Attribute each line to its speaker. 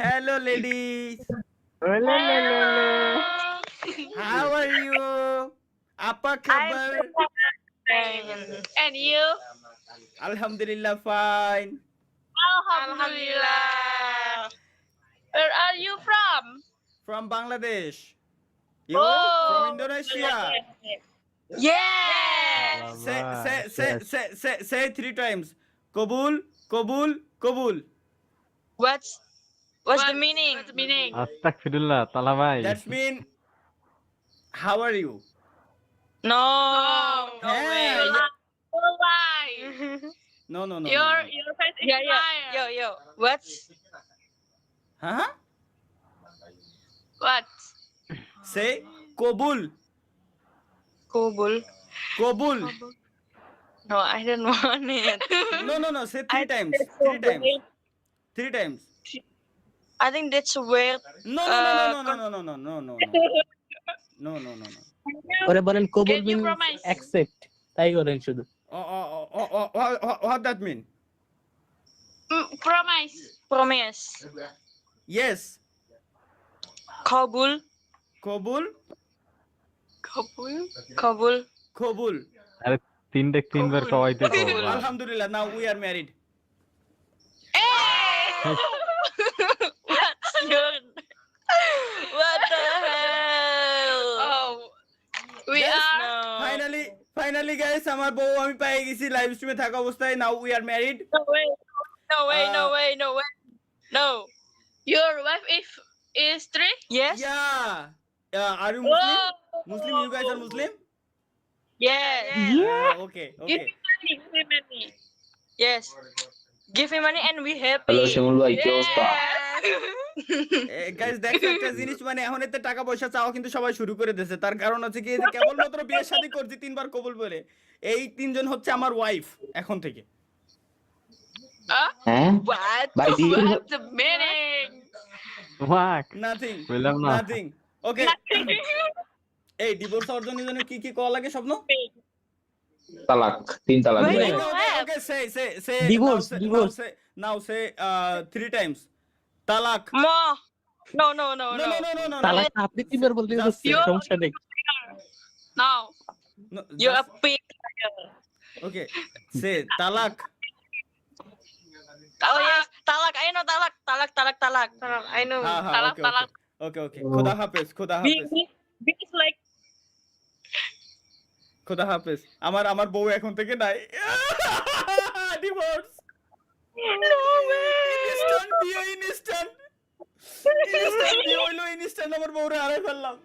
Speaker 1: Hello, ladies. How are you? Apa kabar?
Speaker 2: Fine. And you?
Speaker 1: Alhamdulillah, fine.
Speaker 2: Alhamdulillah. Where are you from?
Speaker 1: From Bangladesh. You? From Indonesia.
Speaker 2: Yes.
Speaker 1: Say 3 times. Kabul, Kabul, Kabul.
Speaker 2: What's the meaning? What's the meaning?
Speaker 3: আস্তাগফিরুল্লাহ তালা ভাই
Speaker 1: That's mean, how are you?
Speaker 2: No. No
Speaker 1: Hey,
Speaker 2: way.
Speaker 1: yeah.
Speaker 2: Lie.
Speaker 1: No.
Speaker 2: Your face is Yo. What's
Speaker 1: Huh?
Speaker 2: what?
Speaker 1: Say Kabul,
Speaker 2: Kabul.
Speaker 1: Kabul.
Speaker 2: No, I don't want it.
Speaker 1: No. Say 3 times. 3 times. 3 times.
Speaker 2: I think that's weird.
Speaker 1: No.
Speaker 4: ওরে বলেন কবুল
Speaker 2: Can you
Speaker 4: mean
Speaker 2: promise?
Speaker 4: Accept তাই করেন শুধু
Speaker 1: What that mean?
Speaker 2: Promise.
Speaker 1: Yes.
Speaker 2: Kabul.
Speaker 1: Kabul,
Speaker 2: Kabul.
Speaker 3: আরে তিনবার কওয়াইতে তো
Speaker 1: Alhamdulillah, now we are married.
Speaker 2: What the hell? Oh, we
Speaker 1: Yes,
Speaker 2: are.
Speaker 1: Finally guys, আমার বউ আমি পেয়ে গেছি লাইভ স্ট্রিমে থাকা অবস্থায়। Now we are married.
Speaker 2: No way. No. Your wife is 3? Yes.
Speaker 1: Yeah. Are you Muslim? Muslim, you guys are Muslim?
Speaker 2: Yes.
Speaker 1: Okay.
Speaker 2: Give me money. Yes. Give me money and we happy.
Speaker 5: Hello Shimul ভাই কি অবস্থা?
Speaker 1: Guys দেখো একটা জিনিস, মানে এখন এতে টাকা পয়সা চাওয়া কিন্তু সবাই শুরু করে দিয়েছে। তার কারণ হচ্ছে কি, এই যে কেবলমাত্র বিয়ে শাদী করছি 3বার কবুল বলে, এই 3জন হচ্ছে আমার ওয়াইফ এখন থেকে।
Speaker 5: হ্যাঁ
Speaker 2: What?
Speaker 5: ভাই
Speaker 2: What's the meaning?
Speaker 3: Walk
Speaker 1: nothing
Speaker 3: বললাম না
Speaker 1: ওকে। এই ডিভোর্স অর্জনের জন্য কি কি করা লাগে স্বপ্ন?
Speaker 5: তালাক 3 তালাক
Speaker 2: Wait,
Speaker 5: ভাই।
Speaker 1: Okay, say
Speaker 4: Divorce.
Speaker 1: now say 3 times. Talak.
Speaker 2: No.
Speaker 1: No.
Speaker 4: তালাক আপনি তিনবার বলতে
Speaker 1: Just
Speaker 4: হচ্ছে, সমস্যা নেই
Speaker 2: No.
Speaker 1: No,
Speaker 2: You're a
Speaker 1: just-
Speaker 2: pig.
Speaker 1: Okay. Say talak.
Speaker 2: Oh yes, talak. I know talak. I know. Talak.
Speaker 1: Okay. Khuda hafiz.
Speaker 2: Big is like
Speaker 1: Khuda hafiz. আমার বউ এখন থেকে নাই। Divorce.
Speaker 2: no way.
Speaker 1: Instant বিয়ে হইলো, instant আমার বউরে হারাই ফেললাম।